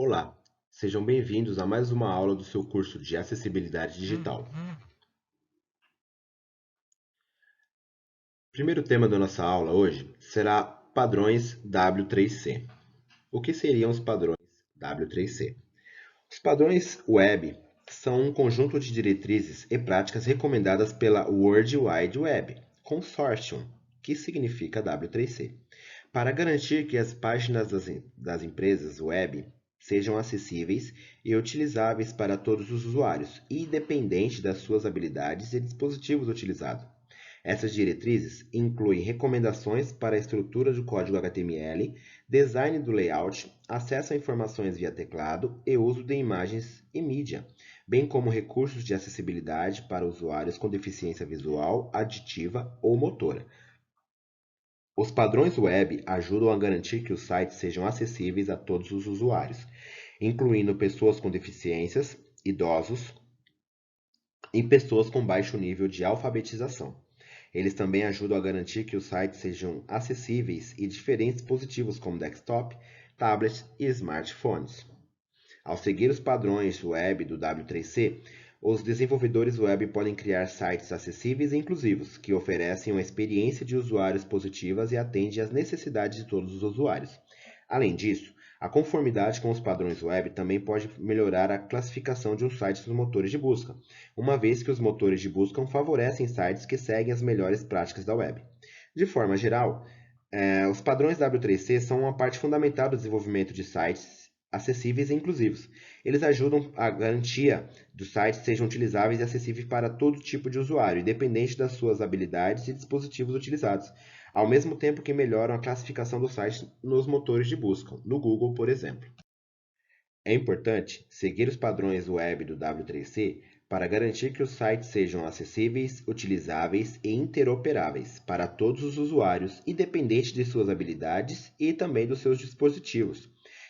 Olá, sejam bem-vindos a mais uma aula do seu curso de Acessibilidade Digital. O primeiro tema da nossa aula hoje será padrões W3C. O que seriam os padrões W3C? Os padrões web são um conjunto de diretrizes e práticas recomendadas pela World Wide Web Consortium, que significa W3C, para garantir que as páginas das empresas web sejam acessíveis e utilizáveis para todos os usuários, independente das suas habilidades e dispositivos utilizados. Essas diretrizes incluem recomendações para a estrutura do código HTML, design do layout, acesso a informações via teclado e uso de imagens e mídia, bem como recursos de acessibilidade para usuários com deficiência visual, aditiva ou motora. Os padrões web ajudam a garantir que os sites sejam acessíveis a todos os usuários, incluindo pessoas com deficiências, idosos e pessoas com baixo nível de alfabetização. Eles também ajudam a garantir que os sites sejam acessíveis em diferentes dispositivos como desktop, tablets e smartphones. Ao seguir os padrões web do W3C, os desenvolvedores web podem criar sites acessíveis e inclusivos, que oferecem uma experiência de usuários positivas e atendem às necessidades de todos os usuários. Além disso, a conformidade com os padrões web também pode melhorar a classificação de um site nos motores de busca, uma vez que os motores de busca favorecem sites que seguem as melhores práticas da web. De forma geral, os padrões W3C são uma parte fundamental do desenvolvimento de sites acessíveis e inclusivos. Eles ajudam a garantia dos sites sejam utilizáveis e acessíveis para todo tipo de usuário, independente das suas habilidades e dispositivos utilizados, ao mesmo tempo que melhoram a classificação dos sites nos motores de busca, no Google, por exemplo. É importante seguir os padrões web do W3C para garantir que os sites sejam acessíveis, utilizáveis e interoperáveis para todos os usuários, independente de suas habilidades e também dos seus dispositivos.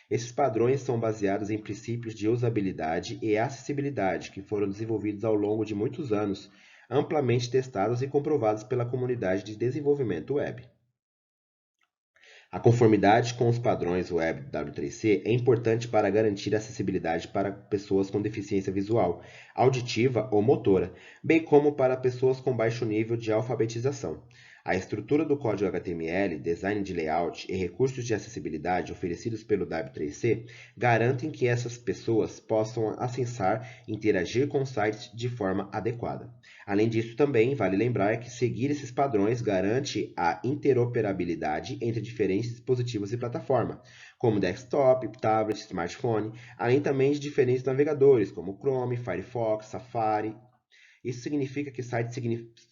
Esses padrões são baseados em princípios de usabilidade e acessibilidade que foram desenvolvidos ao longo de muitos anos, amplamente testados e comprovados pela comunidade de desenvolvimento web. A conformidade com os padrões web W3C é importante para garantir acessibilidade para pessoas com deficiência visual, auditiva ou motora, bem como para pessoas com baixo nível de alfabetização. A estrutura do código HTML, design de layout e recursos de acessibilidade oferecidos pelo W3C garantem que essas pessoas possam acessar e interagir com os sites de forma adequada. Além disso, também vale lembrar que seguir esses padrões garante a interoperabilidade entre diferentes dispositivos e plataformas, como desktop, tablet, smartphone, além também de diferentes navegadores, como Chrome, Firefox, Safari. Isso significa que sites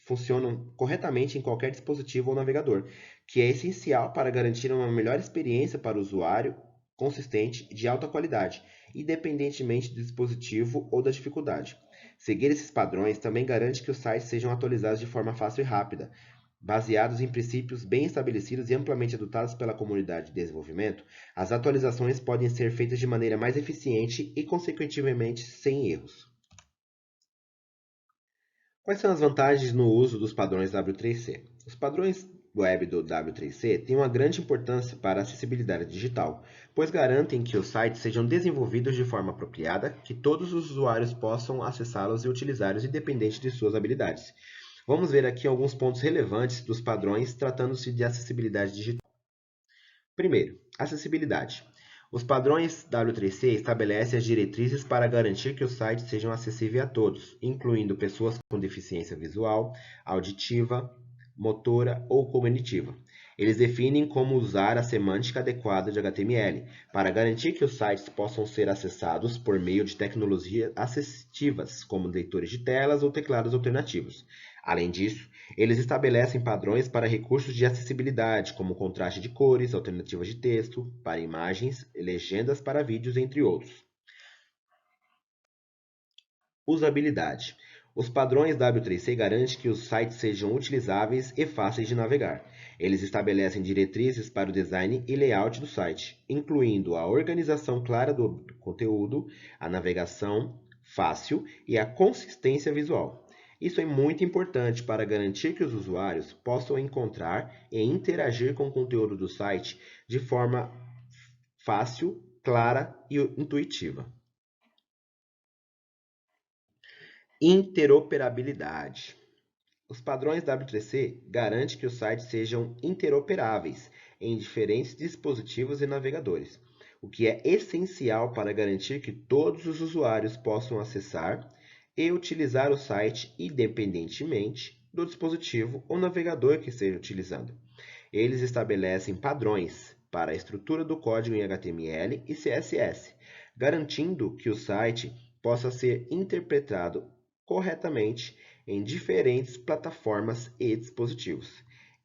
funcionam corretamente em qualquer dispositivo ou navegador, que é essencial para garantir uma melhor experiência para o usuário, consistente e de alta qualidade, independentemente do dispositivo ou da dificuldade. Seguir esses padrões também garante que os sites sejam atualizados de forma fácil e rápida. Baseados em princípios bem estabelecidos e amplamente adotados pela comunidade de desenvolvimento, as atualizações podem ser feitas de maneira mais eficiente e, consequentemente, sem erros. Quais são as vantagens no uso dos padrões W3C? Os padrões web do W3C têm uma grande importância para a acessibilidade digital, pois garantem que os sites sejam desenvolvidos de forma apropriada, que todos os usuários possam acessá-los e utilizá-los independente de suas habilidades. Vamos ver aqui alguns pontos relevantes dos padrões tratando-se de acessibilidade digital. Primeiro, acessibilidade. Os padrões W3C estabelecem as diretrizes para garantir que os sites sejam acessíveis a todos, incluindo pessoas com deficiência visual, auditiva, motora ou cognitiva. Eles definem como usar a semântica adequada de HTML para garantir que os sites possam ser acessados por meio de tecnologias assistivas, como leitores de telas ou teclados alternativos. Além disso, eles estabelecem padrões para recursos de acessibilidade, como contraste de cores, alternativas de texto para imagens, legendas para vídeos, entre outros. Usabilidade. Os padrões W3C garantem que os sites sejam utilizáveis e fáceis de navegar. Eles estabelecem diretrizes para o design e layout do site, incluindo a organização clara do conteúdo, a navegação fácil e a consistência visual. Isso é muito importante para garantir que os usuários possam encontrar e interagir com o conteúdo do site de forma fácil, clara e intuitiva. Interoperabilidade. Os padrões W3C garantem que os sites sejam interoperáveis em diferentes dispositivos e navegadores, o que é essencial para garantir que todos os usuários possam acessar e utilizar o site independentemente do dispositivo ou navegador que esteja utilizando. Eles estabelecem padrões para a estrutura do código em HTML e CSS, garantindo que o site possa ser interpretado corretamente em diferentes plataformas e dispositivos.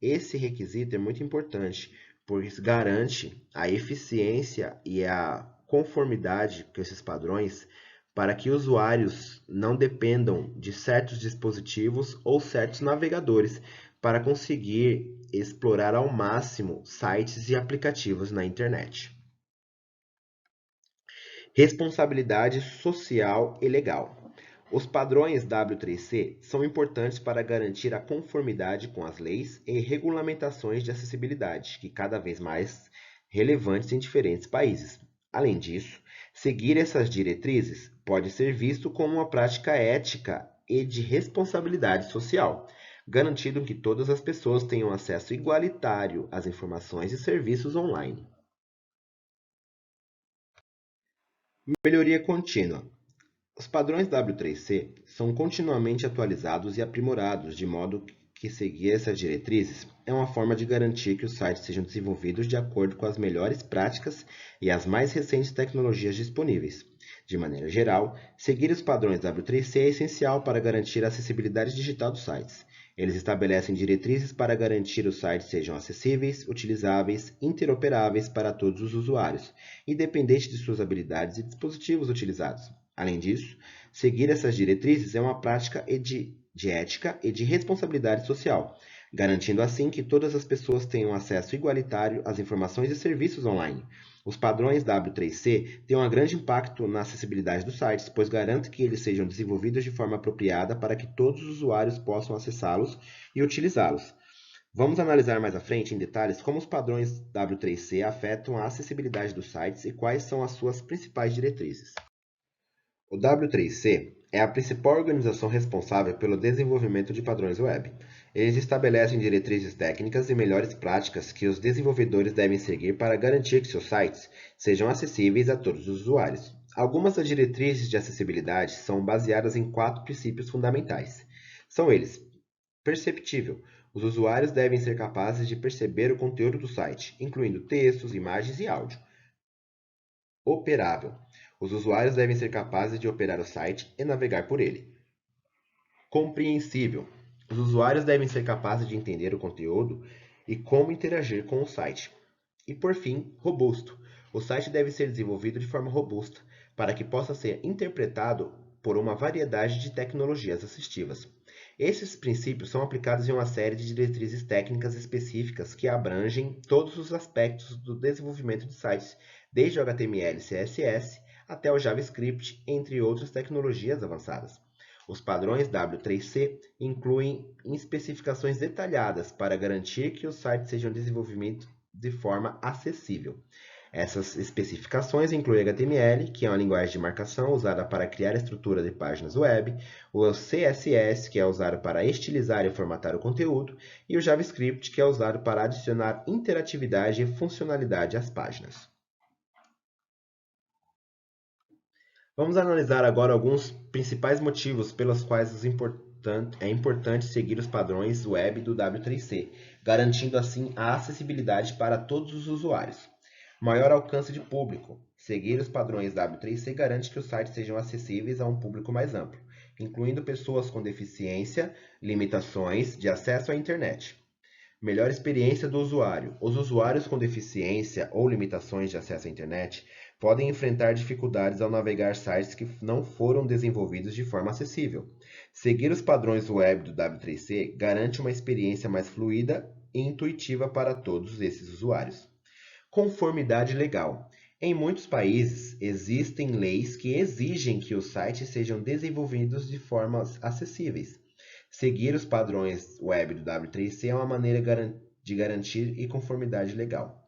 Esse requisito é muito importante, pois garante a eficiência e a conformidade com esses padrões para que usuários não dependam de certos dispositivos ou certos navegadores para conseguir explorar ao máximo sites e aplicativos na internet. Responsabilidade social e legal. Os padrões W3C são importantes para garantir a conformidade com as leis e regulamentações de acessibilidade, que cada vez mais relevantes em diferentes países. Além disso, seguir essas diretrizes pode ser visto como uma prática ética e de responsabilidade social, garantindo que todas as pessoas tenham acesso igualitário às informações e serviços online. Melhoria contínua. Os padrões W3C são continuamente atualizados e aprimorados, de modo que seguir essas diretrizes é uma forma de garantir que os sites sejam desenvolvidos de acordo com as melhores práticas e as mais recentes tecnologias disponíveis. De maneira geral, seguir os padrões W3C é essencial para garantir a acessibilidade digital dos sites. Eles estabelecem diretrizes para garantir que os sites sejam acessíveis, utilizáveis, interoperáveis para todos os usuários, independente de suas habilidades e dispositivos utilizados. Além disso, seguir essas diretrizes é uma prática de ética e de responsabilidade social, garantindo assim que todas as pessoas tenham acesso igualitário às informações e serviços online. Os padrões W3C têm um grande impacto na acessibilidade dos sites, pois garantem que eles sejam desenvolvidos de forma apropriada para que todos os usuários possam acessá-los e utilizá-los. Vamos analisar mais à frente, em detalhes, como os padrões W3C afetam a acessibilidade dos sites e quais são as suas principais diretrizes. O W3C é a principal organização responsável pelo desenvolvimento de padrões web. Eles estabelecem diretrizes técnicas e melhores práticas que os desenvolvedores devem seguir para garantir que seus sites sejam acessíveis a todos os usuários. Algumas das diretrizes de acessibilidade são baseadas em 4 princípios fundamentais. São eles: perceptível. Os usuários devem ser capazes de perceber o conteúdo do site, incluindo textos, imagens e áudio. Operável. Os usuários devem ser capazes de operar o site e navegar por ele. Compreensível. Os usuários devem ser capazes de entender o conteúdo e como interagir com o site. E, por fim, robusto. O site deve ser desenvolvido de forma robusta, para que possa ser interpretado por uma variedade de tecnologias assistivas. Esses princípios são aplicados em uma série de diretrizes técnicas específicas que abrangem todos os aspectos do desenvolvimento de sites, desde o HTML e CSS até o JavaScript, entre outras tecnologias avançadas. Os padrões W3C incluem especificações detalhadas para garantir que os sites sejam desenvolvidos de forma acessível. Essas especificações incluem HTML, que é uma linguagem de marcação usada para criar a estrutura de páginas web, o CSS, que é usado para estilizar e formatar o conteúdo, e o JavaScript, que é usado para adicionar interatividade e funcionalidade às páginas. Vamos analisar agora alguns principais motivos pelos quais é importante seguir os padrões web do W3C, garantindo assim a acessibilidade para todos os usuários. Maior alcance de público. Seguir os padrões W3C garante que os sites sejam acessíveis a um público mais amplo, incluindo pessoas com deficiência, limitações de acesso à internet. Melhor experiência do usuário. Os usuários com deficiência ou limitações de acesso à internet podem enfrentar dificuldades ao navegar sites que não foram desenvolvidos de forma acessível. Seguir os padrões web do W3C garante uma experiência mais fluida e intuitiva para todos esses usuários. Conformidade legal. Em muitos países, existem leis que exigem que os sites sejam desenvolvidos de formas acessíveis. Seguir os padrões web do W3C é uma maneira de garantir conformidade legal.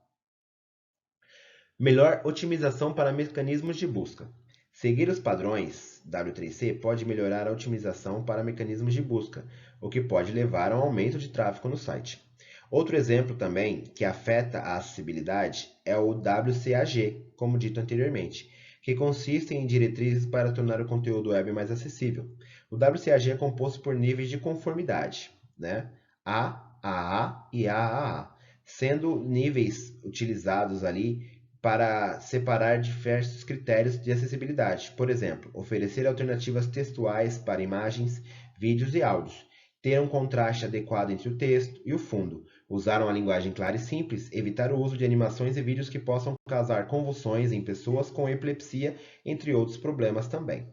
Melhor otimização para mecanismos de busca. Seguir os padrões W3C pode melhorar a otimização para mecanismos de busca, o que pode levar a um aumento de tráfego no site. Outro exemplo também que afeta a acessibilidade é o WCAG, como dito anteriormente, que consiste em diretrizes para tornar o conteúdo web mais acessível. O WCAG é composto por níveis de conformidade, né? A, AA e AAA, sendo níveis utilizados ali para separar diversos critérios de acessibilidade. Por exemplo, oferecer alternativas textuais para imagens, vídeos e áudios, ter um contraste adequado entre o texto e o fundo, usar uma linguagem clara e simples, evitar o uso de animações e vídeos que possam causar convulsões em pessoas com epilepsia, entre outros problemas também.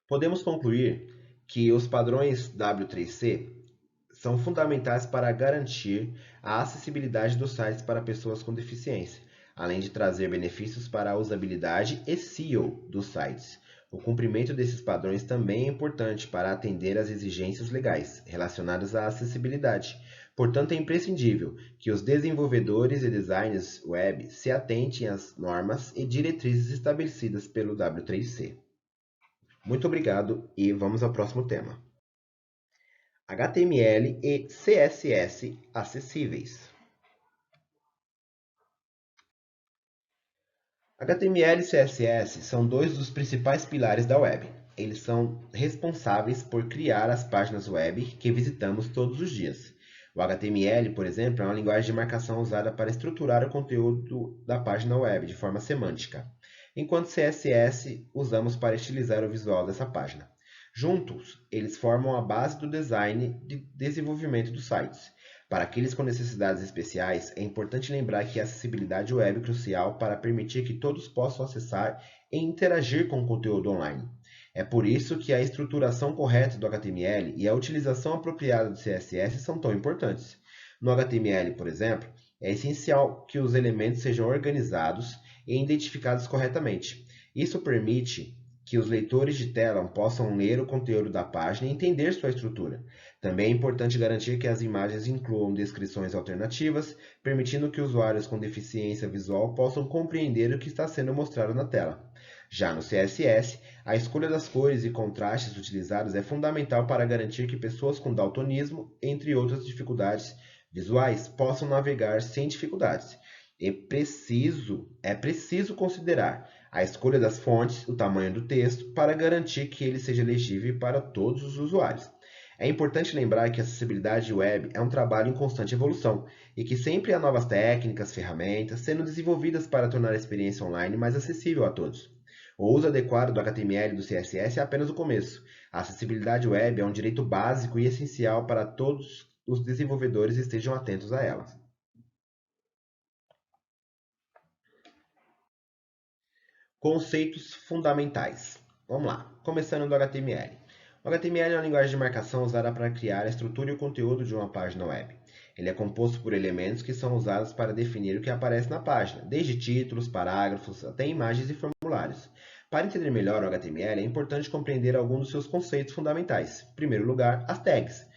Podemos concluir que os padrões W3C são fundamentais para garantir a acessibilidade dos sites para pessoas com deficiência, além de trazer benefícios para a usabilidade e SEO dos sites. O cumprimento desses padrões também é importante para atender às exigências legais relacionadas à acessibilidade. Portanto, é imprescindível que os desenvolvedores e designers web se atentem às normas e diretrizes estabelecidas pelo W3C. Muito obrigado e vamos ao próximo tema. HTML e CSS acessíveis. HTML e CSS são dois dos principais pilares da web. Eles são responsáveis por criar as páginas web que visitamos todos os dias. O HTML, por exemplo, é uma linguagem de marcação usada para estruturar o conteúdo da página web de forma semântica, enquanto CSS usamos para estilizar o visual dessa página. Juntos, eles formam a base do design de desenvolvimento dos sites. Para aqueles com necessidades especiais, é importante lembrar que a acessibilidade web é crucial para permitir que todos possam acessar e interagir com o conteúdo online. É por isso que a estruturação correta do HTML e a utilização apropriada do CSS são tão importantes. No HTML, por exemplo, é essencial que os elementos sejam organizados e identificados corretamente. Isso permite que os leitores de tela possam ler o conteúdo da página e entender sua estrutura. Também é importante garantir que as imagens incluam descrições alternativas, permitindo que usuários com deficiência visual possam compreender o que está sendo mostrado na tela. Já no CSS, a escolha das cores e contrastes utilizados é fundamental para garantir que pessoas com daltonismo, entre outras dificuldades visuais, possam navegar sem dificuldades. É preciso considerar a escolha das fontes, o tamanho do texto, para garantir que ele seja legível para todos os usuários. É importante lembrar que a acessibilidade web é um trabalho em constante evolução e que sempre há novas técnicas, ferramentas sendo desenvolvidas para tornar a experiência online mais acessível a todos. O uso adequado do HTML e do CSS é apenas o começo. A acessibilidade web é um direito básico e essencial para todos os desenvolvedores estejam atentos a elas. Conceitos fundamentais. Vamos lá, começando do HTML. O HTML é uma linguagem de marcação usada para criar a estrutura e o conteúdo de uma página web. Ele é composto por elementos que são usados para definir o que aparece na página, desde títulos, parágrafos, até imagens e formulários. Para entender melhor o HTML, é importante compreender alguns dos seus conceitos fundamentais. Em primeiro lugar, as tags.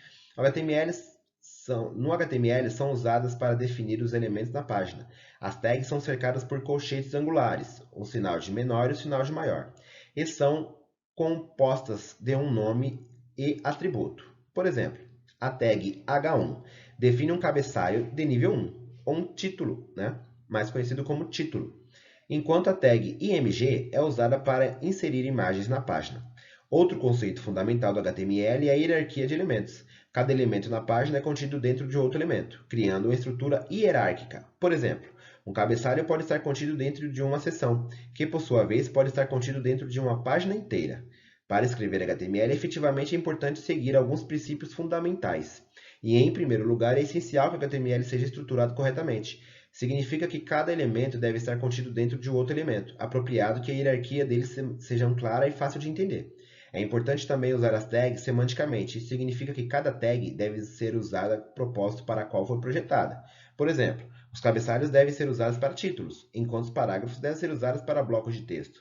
No HTML são usadas para definir os elementos da página. As tags são cercadas por colchetes angulares, o sinal de menor e o sinal de maior, e são compostas de um nome e atributo. Por exemplo, a tag H1 define um cabeçalho de nível 1, ou um título, mais conhecido como título, enquanto a tag IMG é usada para inserir imagens na página. Outro conceito fundamental do HTML é a hierarquia de elementos. Cada elemento na página é contido dentro de outro elemento, criando uma estrutura hierárquica. Por exemplo, um cabeçalho pode estar contido dentro de uma seção, que por sua vez pode estar contido dentro de uma página inteira. Para escrever HTML, efetivamente é importante seguir alguns princípios fundamentais. E, em primeiro lugar, é essencial que o HTML seja estruturado corretamente. Significa que cada elemento deve estar contido dentro de outro elemento, apropriado que a hierarquia deles seja clara e fácil de entender. É importante também usar as tags semanticamente. Isso significa que cada tag deve ser usada a propósito para a qual foi projetada. Por exemplo, os cabeçalhos devem ser usados para títulos, enquanto os parágrafos devem ser usados para blocos de texto.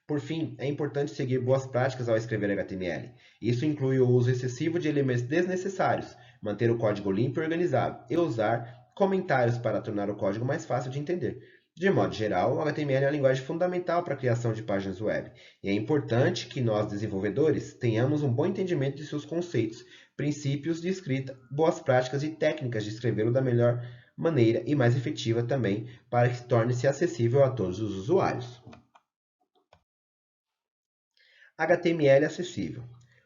Por fim, é importante seguir boas práticas ao escrever HTML. Isso inclui o uso excessivo de elementos desnecessários, manter o código limpo e organizado, e usar comentários para tornar o código mais fácil de entender. De modo geral, o HTML é uma linguagem fundamental para a criação de páginas web, e é importante que nós, desenvolvedores, tenhamos um bom entendimento de seus conceitos, princípios de escrita, boas práticas e técnicas de escrevê-lo da melhor maneira e mais efetiva também, para que torne-se acessível a todos os usuários. HTML acessível.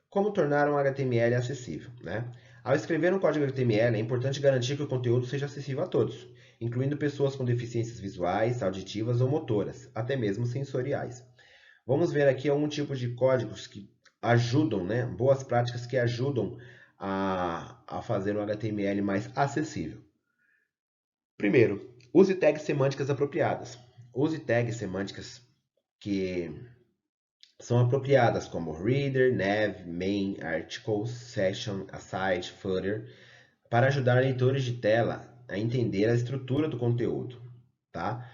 Como tornar um HTML acessível, né? Ao escrever um código HTML, é importante garantir que o conteúdo seja acessível a todos, incluindo pessoas com deficiências visuais, auditivas ou motoras, até mesmo sensoriais. Vamos ver aqui algum tipo de códigos que ajudam, né? Boas práticas que ajudam a fazer um HTML mais acessível. Primeiro, use tags semânticas apropriadas. Use tags semânticas que são apropriadas como reader, nav, main, articles, section, aside, footer, para ajudar leitores de tela a entender a estrutura do conteúdo, tá?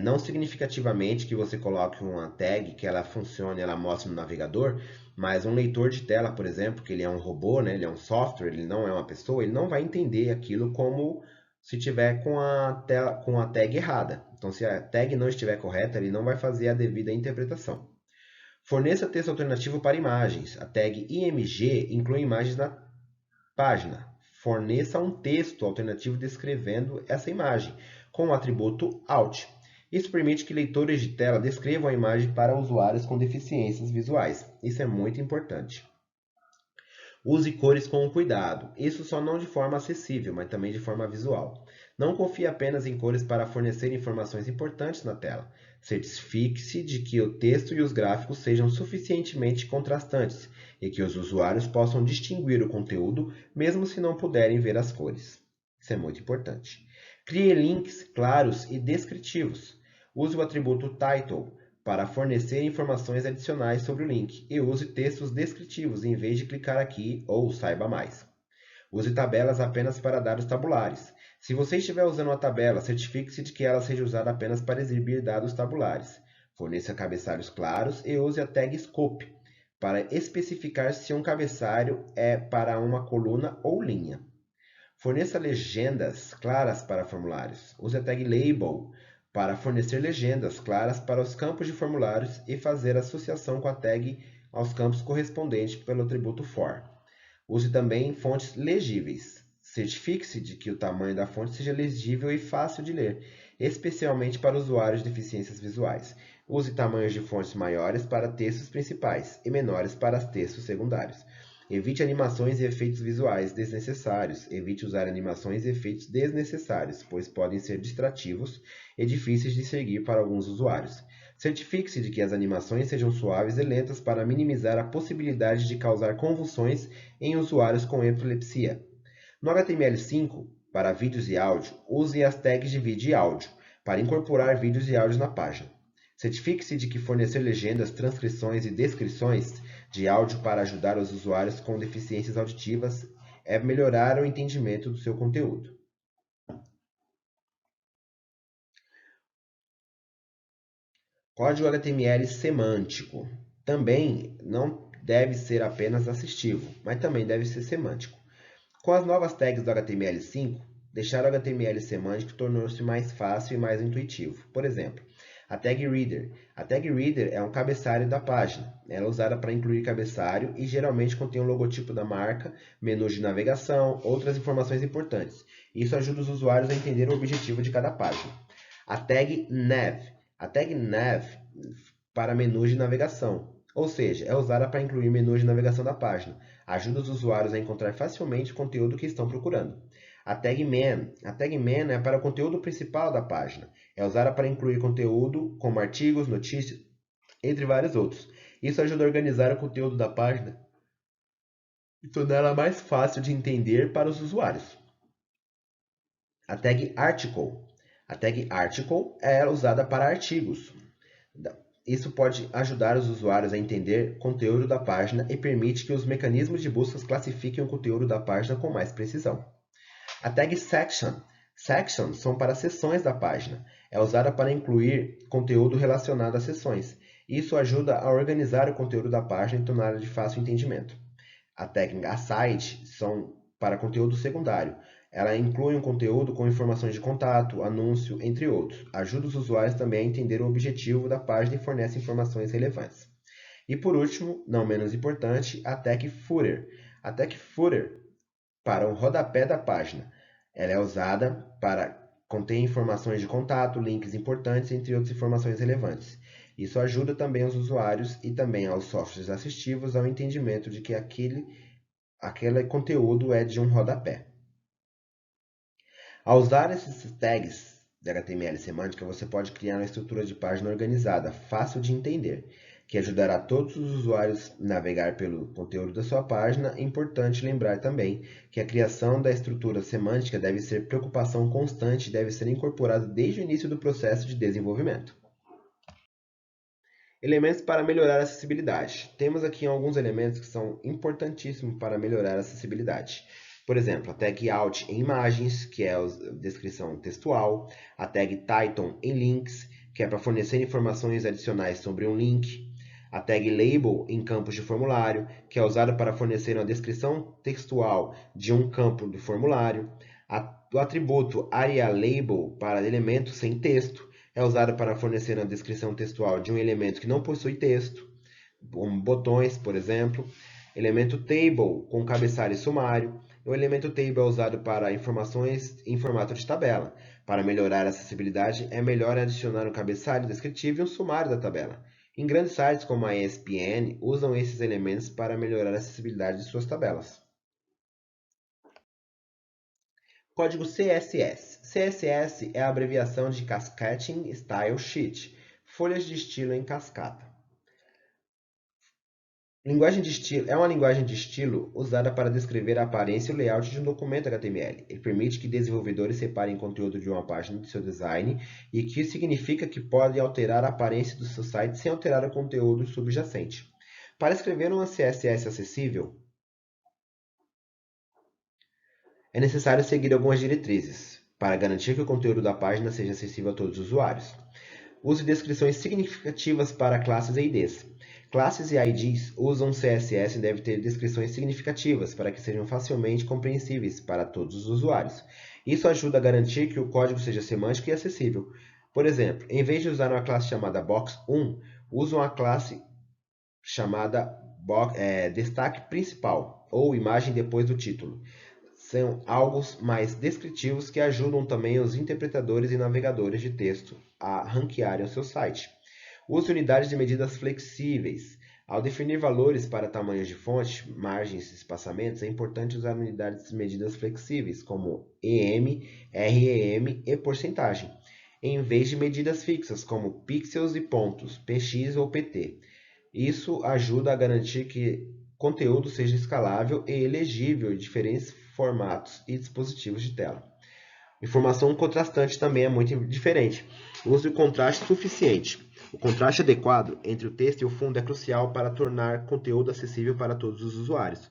Não significativamente que você coloque uma tag que ela funcione, ela mostre no navegador, mas um leitor de tela, por exemplo, que ele é um robô, né? Ele é um software, ele não é uma pessoa, ele não vai entender aquilo como se tiver com a tag errada. Então, se a tag não estiver correta, ele não vai fazer a devida interpretação. Forneça texto alternativo para imagens. A tag img inclui imagens na página. Forneça um texto alternativo descrevendo essa imagem, com o atributo alt. Isso permite que leitores de tela descrevam a imagem para usuários com deficiências visuais. Isso é muito importante. Use cores com cuidado. Isso só não de forma acessível, mas também de forma visual. Não confie apenas em cores para fornecer informações importantes na tela. Certifique-se de que o texto e os gráficos sejam suficientemente contrastantes e que os usuários possam distinguir o conteúdo mesmo se não puderem ver as cores. Isso é muito importante. Crie links claros e descritivos. Use o atributo title para fornecer informações adicionais sobre o link e use textos descritivos em vez de clicar aqui ou saiba mais. Use tabelas apenas para dados tabulares. Se você estiver usando uma tabela, certifique-se de que ela seja usada apenas para exibir dados tabulares. Forneça cabeçalhos claros e use a tag scope para especificar se um cabeçalho é para uma coluna ou linha. Forneça legendas claras para formulários. Use a tag label para fornecer legendas claras para os campos de formulários e fazer associação com a tag aos campos correspondentes pelo atributo for. Use também fontes legíveis. Certifique-se de que o tamanho da fonte seja legível e fácil de ler, especialmente para usuários de deficiências visuais. Use tamanhos de fontes maiores para textos principais e menores para textos secundários. Evite animações e efeitos visuais desnecessários. Evite usar animações e efeitos desnecessários, pois podem ser distrativos e difíceis de seguir para alguns usuários. Certifique-se de que as animações sejam suaves e lentas para minimizar a possibilidade de causar convulsões em usuários com epilepsia. No HTML5, para vídeos e áudio, use as tags de vídeo e áudio para incorporar vídeos e áudios na página. Certifique-se de que fornecer legendas, transcrições e descrições de áudio para ajudar os usuários com deficiências auditivas é melhorar o entendimento do seu conteúdo. Código HTML semântico. Também não deve ser apenas assistivo, mas também deve ser semântico. Com as novas tags do HTML5, deixar o HTML semântico tornou-se mais fácil e mais intuitivo. Por exemplo, a tag Reader. A tag Reader é um cabeçalho da página. Ela é usada para incluir cabeçalho e geralmente contém o logotipo da marca, menus de navegação, outras informações importantes. Isso ajuda os usuários a entender o objetivo de cada página. A tag Nav. A tag Nav para menus de navegação, ou seja, é usada para incluir menus de navegação da página. Ajuda os usuários a encontrar facilmente o conteúdo que estão procurando. A tag Man. A tag Man é para o conteúdo principal da página. É usada para incluir conteúdo como artigos, notícias, entre vários outros. Isso ajuda a organizar o conteúdo da página e torná-la mais fácil de entender para os usuários. A tag Article. A tag Article é usada para artigos. Isso pode ajudar os usuários a entender o conteúdo da página e permite que os mecanismos de busca classifiquem o conteúdo da página com mais precisão. A tag Section. Sections são para seções da página. É usada para incluir conteúdo relacionado a seções. Isso ajuda a organizar o conteúdo da página e torná-la de fácil entendimento. A tag Aside são para conteúdo secundário. Ela inclui um conteúdo com informações de contato, anúncio, entre outros. Ajuda os usuários também a entender o objetivo da página e fornece informações relevantes. E por último, não menos importante, a Tag Footer. A Tag Footer para o rodapé da página. Ela é usada para conter informações de contato, links importantes, entre outras informações relevantes. Isso ajuda também os usuários e também aos softwares assistivos ao entendimento de que aquele conteúdo é de um rodapé. Ao usar esses tags de HTML semântica, você pode criar uma estrutura de página organizada, fácil de entender, que ajudará todos os usuários a navegar pelo conteúdo da sua página. É importante lembrar também que a criação da estrutura semântica deve ser preocupação constante e deve ser incorporada desde o início do processo de desenvolvimento. Elementos para melhorar a acessibilidade. Temos aqui alguns elementos que são importantíssimos para melhorar a acessibilidade. Por exemplo, a tag Alt em imagens, que é a descrição textual, a tag Title em links, que é para fornecer informações adicionais sobre um link, a tag Label em campos de formulário, que é usada para fornecer uma descrição textual de um campo do formulário, o atributo AreaLabel para elementos sem texto, é usado para fornecer uma descrição textual de um elemento que não possui texto, como botões, por exemplo. Elemento table com cabeçalho e sumário. O elemento table é usado para informações em formato de tabela. Para melhorar a acessibilidade, é melhor adicionar um cabeçalho descritivo e um sumário da tabela. Em grandes sites como a ESPN, usam esses elementos para melhorar a acessibilidade de suas tabelas. Código CSS. CSS é a abreviação de Cascading Style Sheet, folhas de estilo em cascata. Linguagem de estilo é uma linguagem de estilo usada para descrever a aparência e o layout de um documento HTML. Ele permite que desenvolvedores separem conteúdo de uma página do seu design e que significa que podem alterar a aparência do seu site sem alterar o conteúdo subjacente. Para escrever uma CSS acessível, é necessário seguir algumas diretrizes para garantir que o conteúdo da página seja acessível a todos os usuários. Use descrições significativas para classes e IDs. Classes e IDs usam CSS e devem ter descrições significativas para que sejam facilmente compreensíveis para todos os usuários. Isso ajuda a garantir que o código seja semântico e acessível. Por exemplo, em vez de usar uma classe chamada box1, use uma classe chamada destaque principal ou imagem depois do título. São algo mais descritivos que ajudam também os interpretadores e navegadores de texto a ranquearem o seu site. Use unidades de medidas flexíveis. Ao definir valores para tamanhos de fonte, margens e espaçamentos, é importante usar unidades de medidas flexíveis, como EM, REM e porcentagem, em vez de medidas fixas, como pixels e pontos, PX ou PT. Isso ajuda a garantir que o conteúdo seja escalável e legível em diferentes formatos e dispositivos de tela. Informação contrastante também é muito diferente. Use o contraste suficiente. O contraste adequado entre o texto e o fundo é crucial para tornar conteúdo acessível para todos os usuários.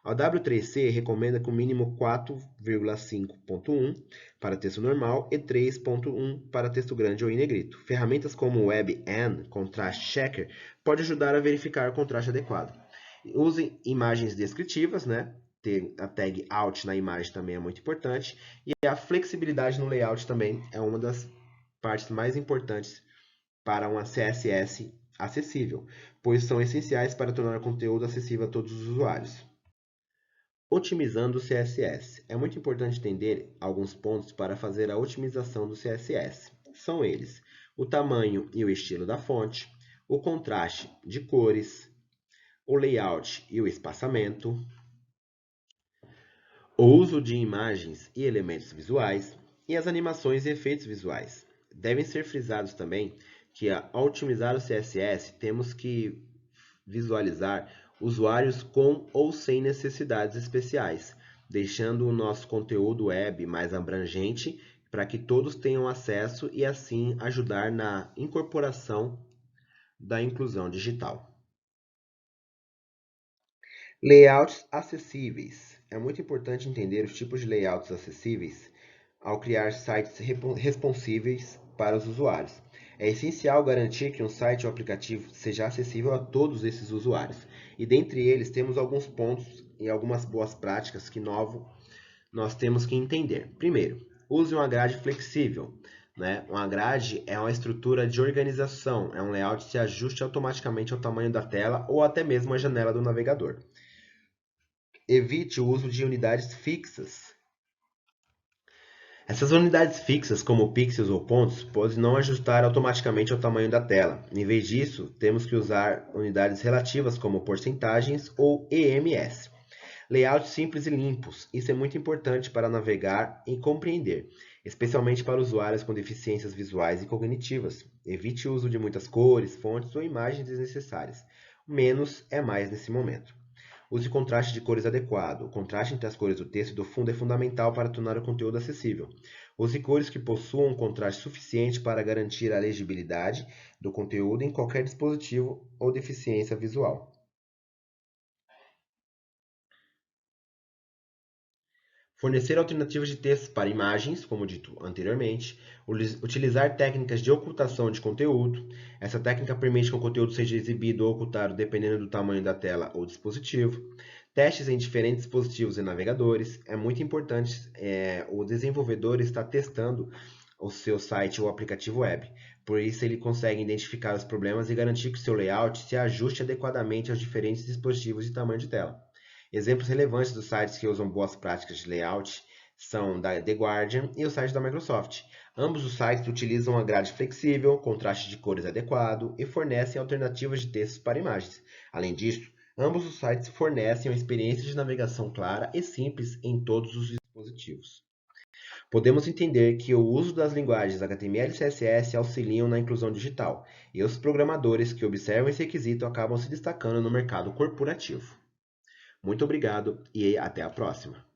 A W3C recomenda com mínimo 4,5.1 para texto normal e 3.1 para texto grande ou em negrito. Ferramentas como o WebN Contrast Checker pode ajudar a verificar o contraste adequado. Use imagens descritivas, ter a tag Alt na imagem também é muito importante. E a flexibilidade no layout também é uma das partes mais importantes para uma CSS acessível, pois são essenciais para tornar o conteúdo acessível a todos os usuários. Otimizando o CSS. É muito importante entender alguns pontos para fazer a otimização do CSS. São eles: o tamanho e o estilo da fonte, o contraste de cores, o layout e o espaçamento, o uso de imagens e elementos visuais e as animações e efeitos visuais. Devem ser frisados também que ao otimizar o CSS, temos que visualizar usuários com ou sem necessidades especiais, deixando o nosso conteúdo web mais abrangente para que todos tenham acesso e assim ajudar na incorporação da inclusão digital. Layouts acessíveis. É muito importante entender os tipos de layouts acessíveis ao criar sites responsíveis para os usuários. É essencial garantir que um site ou aplicativo seja acessível a todos esses usuários. E dentre eles temos alguns pontos e algumas boas práticas que inovam nós temos que entender. Primeiro, use uma grade flexível. Né? Uma grade é uma estrutura de organização, é um layout que se ajuste automaticamente ao tamanho da tela ou até mesmo a janela do navegador. Evite o uso de unidades fixas. Essas unidades fixas, como pixels ou pontos, podem não ajustar automaticamente ao tamanho da tela. Em vez disso, temos que usar unidades relativas como porcentagens ou EMS. Layouts simples e limpos. Isso é muito importante para navegar e compreender, especialmente para usuários com deficiências visuais e cognitivas. Evite o uso de muitas cores, fontes ou imagens desnecessárias. Menos é mais nesse momento. Use contraste de cores adequado. O contraste entre as cores do texto e do fundo é fundamental para tornar o conteúdo acessível. Use cores que possuam um contraste suficiente para garantir a legibilidade do conteúdo em qualquer dispositivo ou deficiência visual. Fornecer alternativas de texto para imagens, como dito anteriormente. Utilizar técnicas de ocultação de conteúdo. Essa técnica permite que o conteúdo seja exibido ou ocultado dependendo do tamanho da tela ou dispositivo. Testes em diferentes dispositivos e navegadores. É muito importante o desenvolvedor estar testando o seu site ou aplicativo web. Por isso, ele consegue identificar os problemas e garantir que o seu layout se ajuste adequadamente aos diferentes dispositivos e tamanho de tela. Exemplos relevantes dos sites que usam boas práticas de layout são da The Guardian e o site da Microsoft. Ambos os sites utilizam uma grade flexível, contraste de cores adequado e fornecem alternativas de textos para imagens. Além disso, ambos os sites fornecem uma experiência de navegação clara e simples em todos os dispositivos. Podemos entender que o uso das linguagens HTML e CSS auxiliam na inclusão digital, e os programadores que observam esse requisito acabam se destacando no mercado corporativo. Muito obrigado e até a próxima!